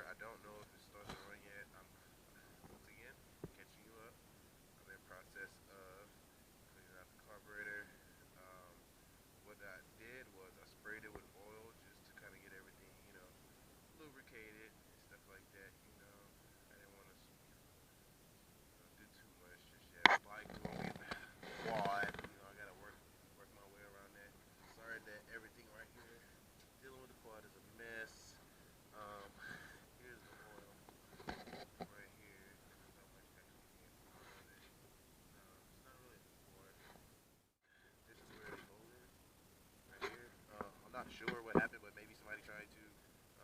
I don't know if it starts to run yet. I'm once again catching you up. I'm in process of cleaning out the carburetor. What I did was I sprayed it with oil just to kind of get everything, lubricated and stuff like that. I didn't want to do too much just yet. Like doing quad, I gotta work my way around that. Sorry that everything right here dealing with the quad is a mess. Here's the oil right here. There's not much actually being put on it. It's not really a quad. This is where the hole is right here. I'm not sure what happened, but maybe somebody tried to,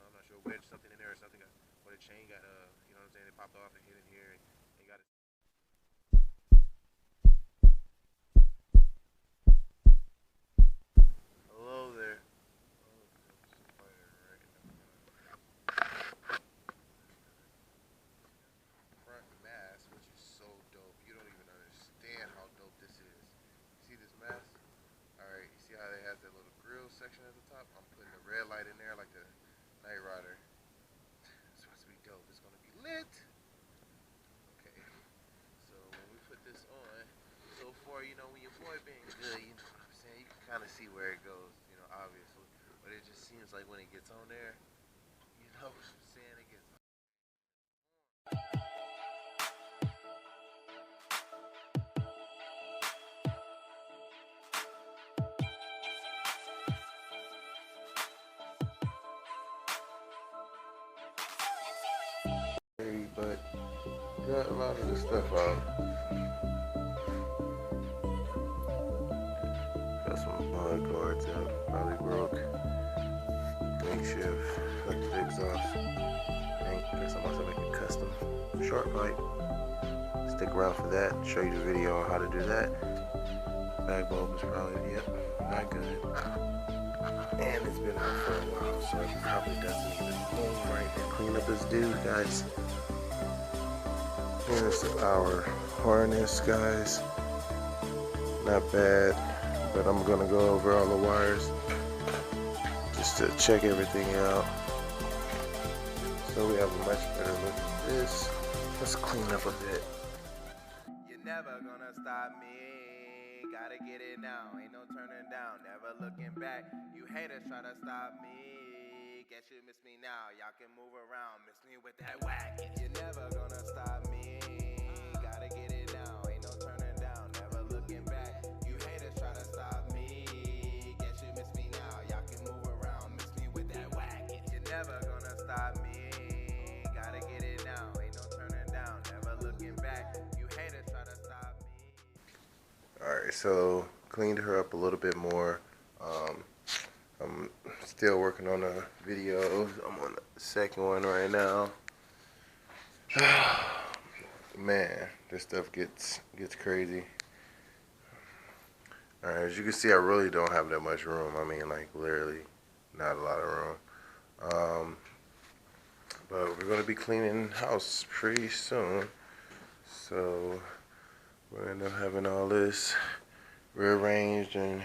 I'm not sure, wedge something in there or something, or the chain got, you know what I'm saying, it popped off and hit in here and got it. Hello there. Front mask, which is so dope. You don't even understand how dope this is. See this mask? Alright, you see how they have that little grill section at the top? I'm putting the red light in there like the Night Rider. It's supposed to be dope. It's gonna be lit. Okay. So when we put this on, so far, when your boy being good, you know what I'm saying? You can kind of see where it goes, obviously. But it just seems like when it gets on there, you know what I'm saying? It gets but got a lot of the stuff out. Got some mud guards out, probably broke. Makeshift, like the exhaust. I guess I'm also making custom short pipe. Stick around for that, show you the video on how to do that. Bag bulb is probably, not good. And it's been out for a while, so it probably doesn't even move right. Cleanup is due, guys. Here's our harness, guys. Not bad, but I'm gonna go over all the wires just to check everything out. So we have a much better look at this. Let's clean up a bit. You're never gonna stop me. Gotta get it now. Ain't no turning down. Never looking back. You haters try to stop me. Guess you miss me now. Y'all can move around. Miss me with that whack. You're never gonna stop me. Gotta get it now. Ain't no turning down. Never looking back. You haters try to stop me. Guess you miss me now. Y'all can move around. Miss me with that whack. You're never gonna stop me. Gotta get it now. Ain't no turning down. Never looking back. You haters try to stop me. Alright, so cleaned her up a little bit more. I'm still working on the videos. I'm on the second one right now. Man, this stuff gets crazy. Alright, as you can see, I really don't have that much room. I mean, like, literally not a lot of room. But we're going to be cleaning the house pretty soon. So we're going to end up having all this rearranged and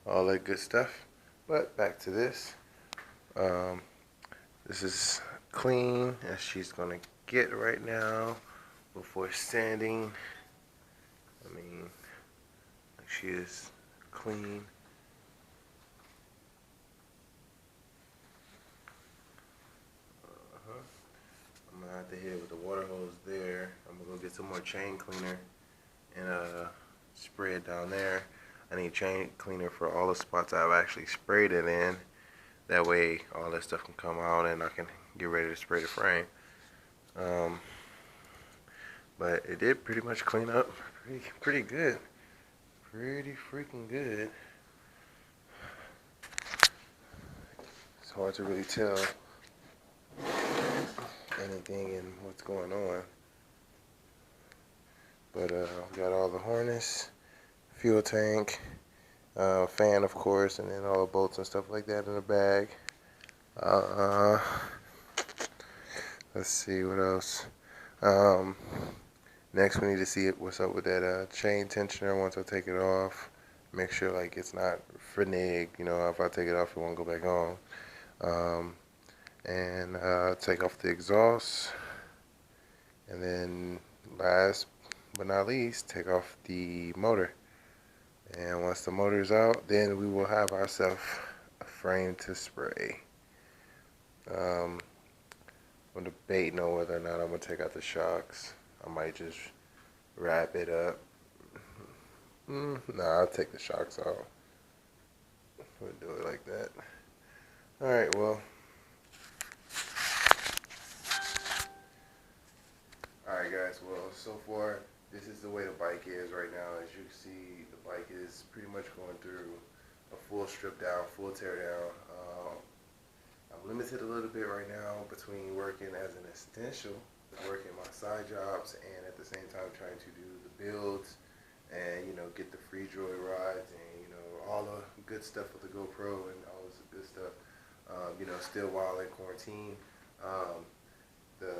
all that good stuff. But back to this. This is clean as she's going to get right now before sanding. I mean, like, she is clean. I'm gonna have to hit it with the water hose there. I'm gonna go get some more chain cleaner and spray it down there. I need chain cleaner for all the spots I've actually sprayed it in. That way all that stuff can come out and I can get ready to spray the frame. But it did pretty much clean up pretty good. Pretty freaking good. It's hard to really tell anything and what's going on. But got all the harness, fuel tank, fan of course, and then all the bolts and stuff like that in the bag. Let's see what else. Next we need to see what's up with that chain tensioner once I take it off. Make sure like it's not frenig, you know, if I take it off it won't go back on. And take off the exhaust. And then last but not least, take off the motor. And once the motor's out, then we will have ourselves a frame to spray. I'm debating on whether or not I'm going to take out the shocks. I might just wrap it up. Nah, I'll take the shocks off. We'll do it like that. Alright, well. Alright guys, well, so far, this is the way the bike is right now. As you can see, the bike is pretty much going through a full strip down, full tear down. I'm limited a little bit right now between working as an essential, working my side jobs, and at the same time trying to do the builds and, you know, get the free droid rides and, you know, all the good stuff with the GoPro and all this good stuff, you know, still while in quarantine. The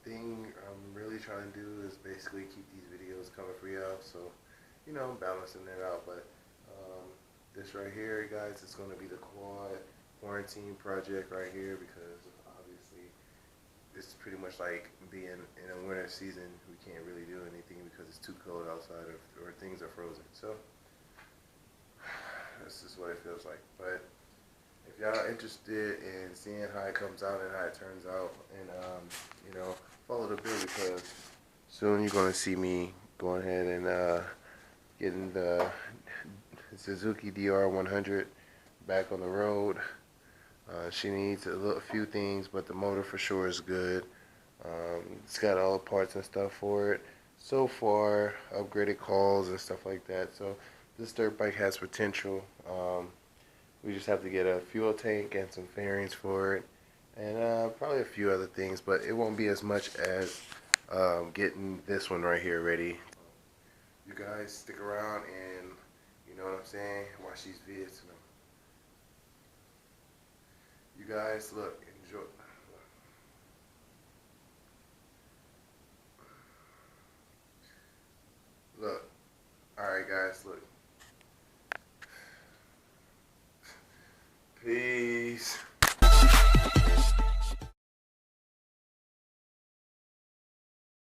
thing I'm really trying to do is basically keep these videos coming for y'all, so, you know, I'm balancing it out. But this right here, guys, is going to be the quad quarantine project right here, because obviously it's pretty much like being in a winter season. We can't really do anything because it's too cold outside or things are frozen. So this is what it feels like. But if y'all are interested in seeing how it comes out and how it turns out, and you know, follow the bill, because soon you're gonna see me going ahead and getting the Suzuki DR100 back on the road. She needs a few things, but the motor for sure is good. It's got all the parts and stuff for it. So far, upgraded calls and stuff like that. So this dirt bike has potential. We just have to get a fuel tank and some fairings for it, and probably a few other things, but it won't be as much as getting this one right here ready. You guys stick around and, you know what I'm saying, watch these vids. You guys, look, enjoy.